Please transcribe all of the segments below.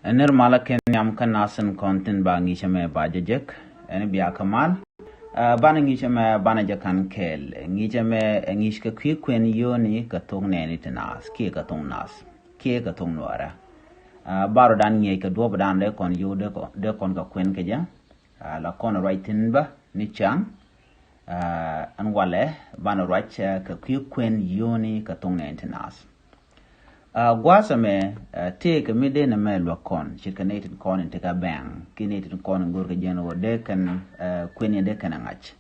Ener malaken yam kan nasen konten ba ngi chame ba jejek en biya kamal bana ngi chame bana jakan kel ngi chame ngi ska kuën yoni ka tong ne ni tanas ki ka tong nas ki ka tong nuara baro dan ngi ka do dan le kon yu de kon ka kuën ke ja la kon writing ba ni chang an wale bana write ka kuën yoni ka tong ne tanas Guasame take me de na me lokon chikanated con and take a bang kinated con and go to general decan queen decan angach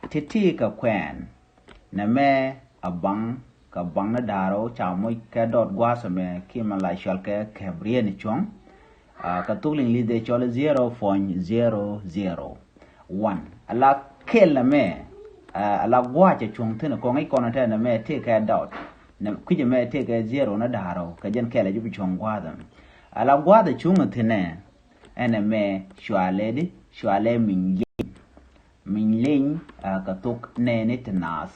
titika quen na me a bang ka bang na daro chamoy ka dot guasame kimala shalke cabrian chong ka tuling lide chole 0.001 ala kella me ala guacha chung tina kong ikonata na me take a dot na kuje me take zero na daro ka jen kele jubi chong gwada ala gwada chunga tene ene me shwale minling ka tok ne ne tenas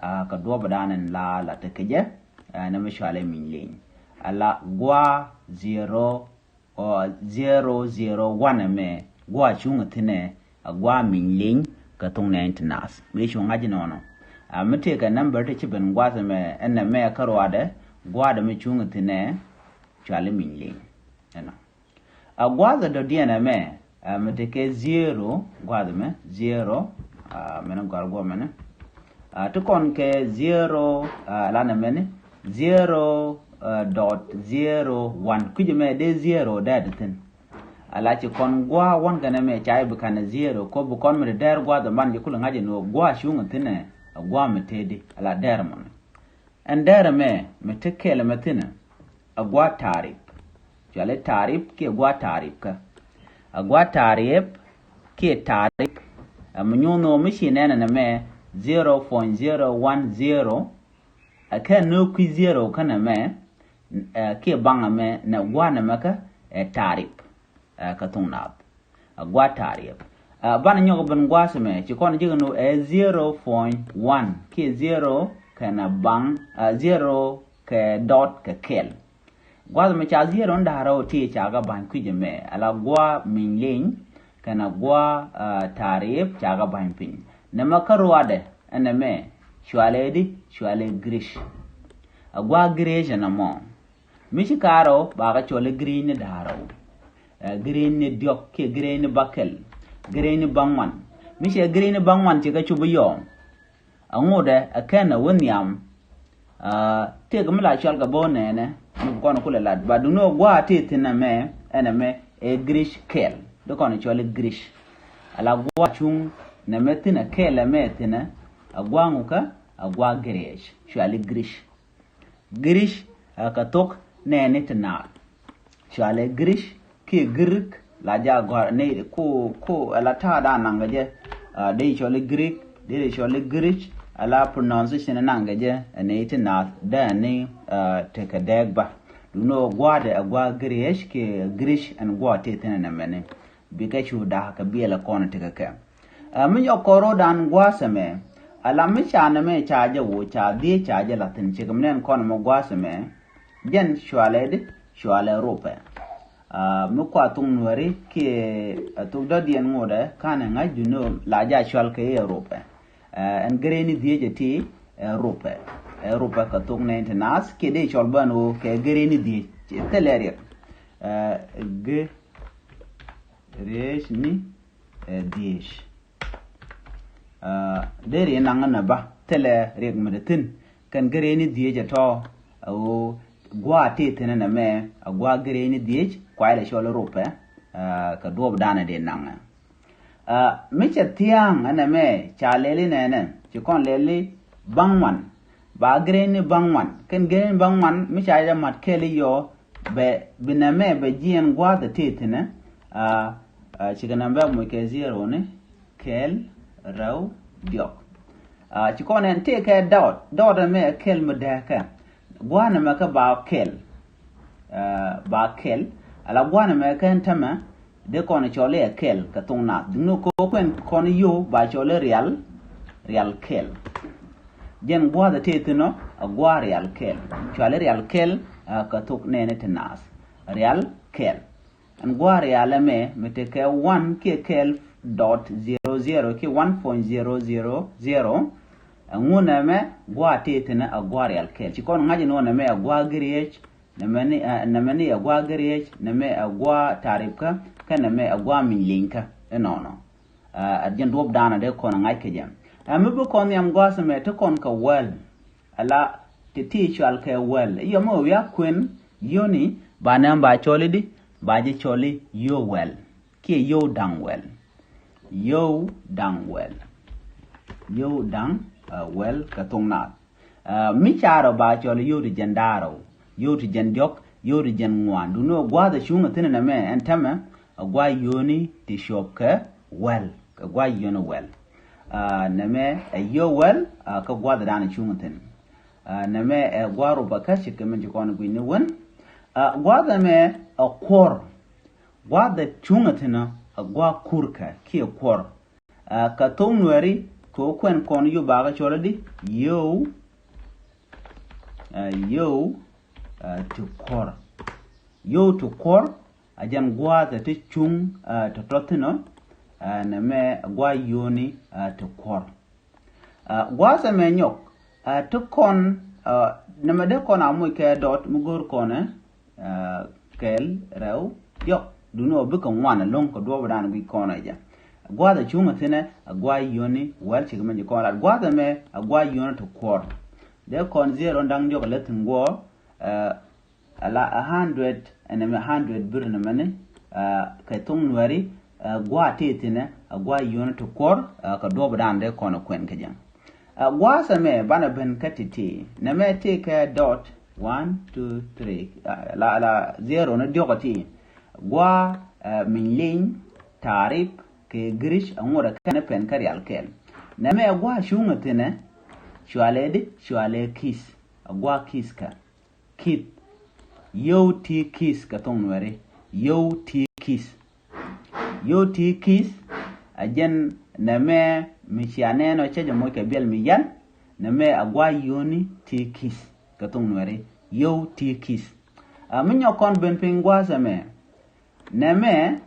ka do badanen la tekeje na me shwale minling ala gwa 0.001 me gwa chunga tene gwa minling ka tok ne tenas me chunga jinono me take a number to chip and guasame and a mea carwade, guada me chung tine, Charlie Minling. A guada do diana me, me take 0, guadame, 0, menagor woman. To conke 0, lana mene, 0.01. Could you make de 0 that thing? I like you con gua one gonna make chai become 0, co become me there guada man you couldn't imagine no gua chung tine. Agwa metedi ala dermon and derme metekele metina agwa tarip jale tarip ki agwa tarip ka agwa tarip ki tarip amnyono machine na me 0.010 aka no ki 0 kana me ki banga me na gwa na maka tarip ka thoknath agwa tarip bana nyogo ben gwasame chikon jigano 0.1 ki 0 kana bang 0 ka dot ka kel gwasame cha 0 ndaro ti chaga ban kujeme ala gwa minling kana gwa tarif chaga ban pin nama karwade aname shwale grish agwa grish na mo michi karo baga chole green daro green diok ki green bakel green bangwan mishe green bangwan tika chubu yo angode akena wonyam te gamla shalga bonene mkono kule lad baduno gwa titina me eneme e grish kel do kono chole grish ala gwa chung na metina kele metina agwa nguka agwa grish shwali grish katok ne tina shwale grish ki grik la ja gor ne ko ala ta da nangaje de chole greek de chole grish ala pronunciation nangaje ne itinath da ne take degba duno gwade agwa grish ke grish and gwa tetene na mene bikachu da ka biela kono take ka min yokoro dan gwa same ala mi chana me chaje wo cha de chaje latin chigamnen kono mo gwa same jen shwale rope mukwa tung nuari ki tuk da dian ngode kana nga juno la ja shwal ke Europe en greni die ti Europe ka tuk ne internas ki de shwal banu ke greni die teleria g resh ni dish deri nangana ba tele reg medetin kan greni die ja to o gwa tete na me agwa greni die kwaile shole rope ka dob dana de nanga miche tiang ana me chalele nene chikon lele bangwan ba greni bangwan ken greni bangwan miche aja mat kele yo be biname be jien gwa de tetene chikana mbe mo ke 0 ne kel raw diok chikon en te ke dot me kel medaka gwa na me ka ba kel ala gwana me kan tama de kono chole kel ka thoknath dinu ko kwen kono yo ba chole real kel jen gwa da tetino a gwa real kel chole real kel ka tok nene tenas real kel an gwa real me meteke 1 ke kel dot 00 ke 1.000 nguna me gwa tetena a gwa real kel chikon ngaji no na me a gwa griech na mani a gwa griech na me a gwa tarifka kana me a gwa milinka no adjen dob dana de kon ngai ke jam amubu kon yam gwa me to kon ka well ala te tichal ke well yo mo ya kwen yoni banam ba choli di baji choli yo well ke yo dang well yo dang well ka thoknath mi charo ba choli yo di jandaro yo di jandjok yo di jangwan du no gwa da shunga tene na me entama gwa yoni ti shop ka well ka gwa yoni well na me yo well ka gwa da dana shunga tene na me gwa ro ba ka shi ke men ko na gwini won gwa da me a kor gwa da shunga tene gwa kurka ki kor ka tonwari ko kwen kon yo ba ga choladi yo to kor ajan gwa da te chung to totino na me gwa yoni to kor gwa sa me nyok to kon na me de kon amu ke dot mugor kone kel rew yok duno bu kan wana long ko do bran bi kona ja gwa da chunga tene gwa yoni wel chi me ko la gwa da me gwa yoni to kor de kon zero ndang jok letin go ala 100 and 100 birna mane ka tonwari gwa tetene gwa yoni to kor ka do bran de kono kwen ka jang gwa sa me bana ben katiti na me te ka dot 1 2 3 la zero na diokati gwa min lin tarif ke grish angora kana pen kari alkel na me gwa shunga tene shwale kis gwa kis ka kit yo ti kis ka tonware yo ti kis ajen na me mishiane no chejo mo ke bel mi yan na me agwa yoni ti kis ka tonware yo ti kis minyo kon ben pingwa sa me na me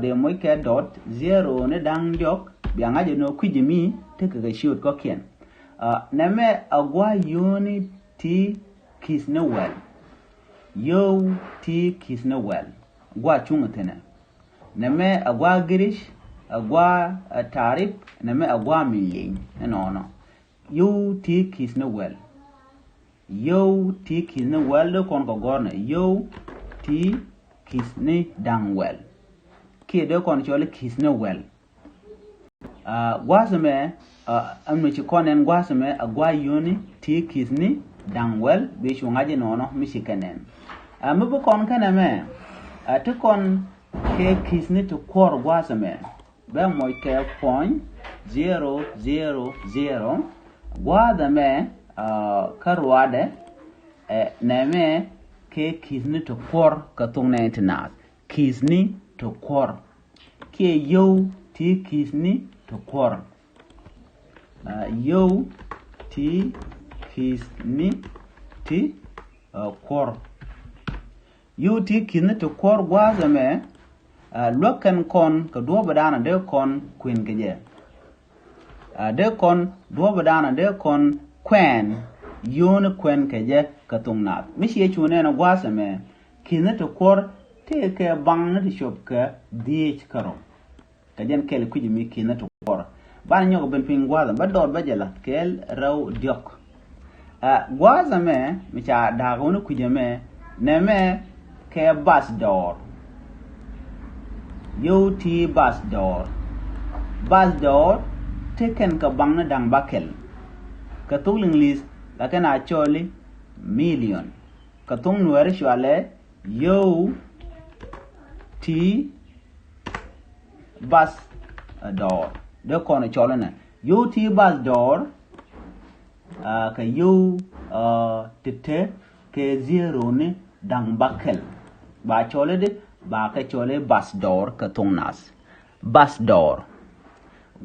de mo ke dot 0 ne dang jok bianga je no kwijimi te ka shoot ko ken na me agwa yoni ti kis ne well yo ti kis ne well gwa chunga tena na me agwa girish agwa tarif na me agwa milin no yo ti kis ne well do kon ko gorna yo ti kis ne dang well ke do kon chole kis ne well gwasme amno ci konen gwasme agwa yoni ti kis ne dang well be shungaje no mi shikanen mubu kon kana me to kon ke kis ne to kor gwasme be moy ke point 000 gwada me karwade na me ke kis ne to kor ka thoknath kis ne to kor ke yo ti kis ne to kor yo ti kis ne ti kor yo ti kis ne to kor gwaza me lokan kon ka do badana de kon queen geje de kon do badana de kon kwen yon kwen keje ka thoknath mishi chune na gwaza me kis ne to kor te ke bang na shop ka di karo kajen kel kuji mi kis ne to kor ban nyoko ben pingwaza ba dor ba jela kel raw diok gwaza me mi cha da gono kuje me ne me ke bas dor yo ti bas dor teken ka bang na dang bakel ka tuling lis la kana choli million ka tung nuer shwale yo ti bas dor de kono cholana yo ti bas dor ka yo tete ke zero ne dang bakel ba chole de ba ka chole bas dor ka thoknath bas dor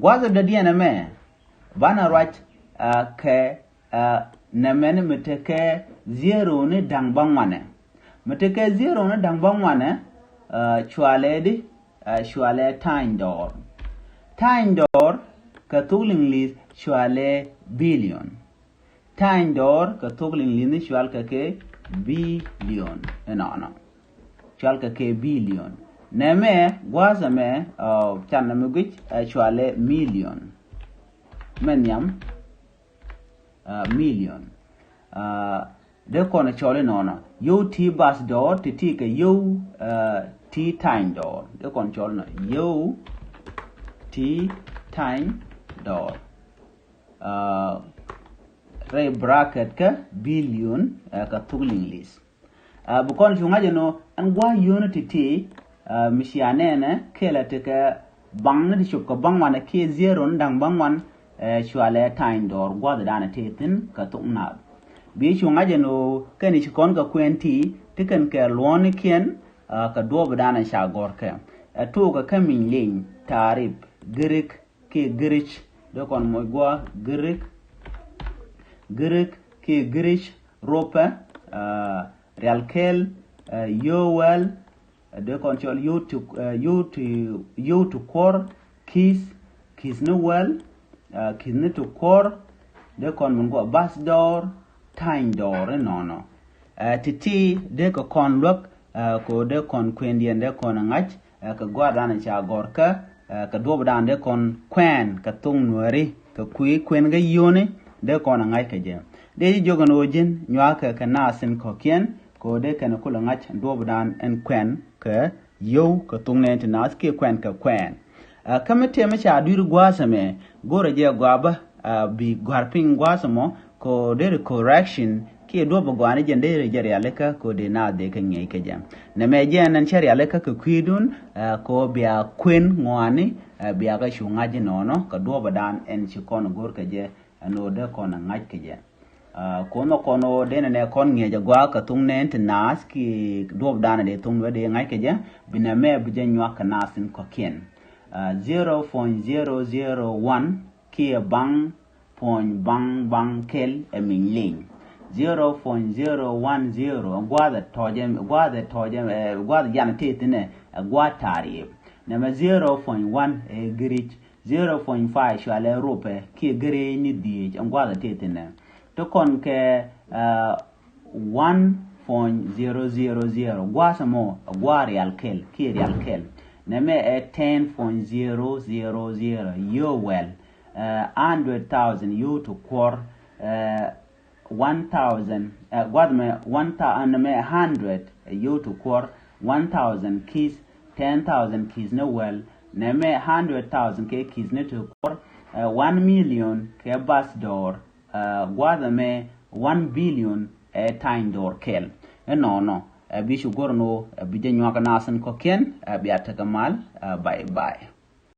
gwaza da diana me bana right ke na men meteke zero ne dang bangwane Mateke zero na dang bang wane chwale di chwale time door. Time door ka tugling lis chwale billion. Time door ka tugling lis chwal ka ke billion. No. Chwal ka ke billion. Neme gwaza me chan na mugich chwale million. Menyam million. De kona chole nona yo ti bus door ti ke yo ti time door de kon chole no yo ti time door re bracket ka billion ka tugling list bu kon chunga jeno an gwa unity ti mishiane ne kela te ka bang ne chup ko bang wana ke zero ndang bang wan chwale time door gwa da na te tin ka thoknath bi chunga jeno kani chikon ka kwenti tikan ke lon kien ka do badana sha gorka to ka kamin ling tarib girik ke girich do kon mo gwa girik ke girich ropa realkel yowel do kon chol you to core kis no well kis no to core do kon mo gwa bus door time door no titi de ko kon lok ko de kon kwendien de kon ngach ka gwadan cha gorka ka dobadan de kon kwen ka tung nueri ka kwen ga yone de kon ngach ka je de jogan ojin nywa ka nasin ko kien ko de kan ko ngach dobadan en kwen ka yo ka tung ne nas ke kwen ka kwen kamete me cha dur gwasame gore je gwaba bi gwarping gwasamo ko de correction ki do bo gwani jende jere aleka ko de na de kan ngai ka jam na me je nan chari aleka ko kwidun ko bia kwen ngwani bia ga shunga ji nono ka do badan en chi kon gor ka je no de kon ngai ka je kono de ne kon nge je gwa ka tung ne nas ki do badan de tung de ngai ka je bina me bu je nywa ka nasin ko ken 0.001 ki bang point bang kel emin 0.010 gwada tojem gwada jana tetine gwa tarib nama 0.1 grich 0.5 shwale rupe ki gre ni di gwada tetine to kon ke 1.000 gwa samo gwa real kel ki real kel nama 10.000 yo well 100,000 you to core 1,000 100 you to core 1,000 keys 10,000 keys no well name 100,000 ke keys no to core 1 million ke bus door me 1 billion time door kel no bi shugorno bi je nyaka nasan ko ken bi atakamal bye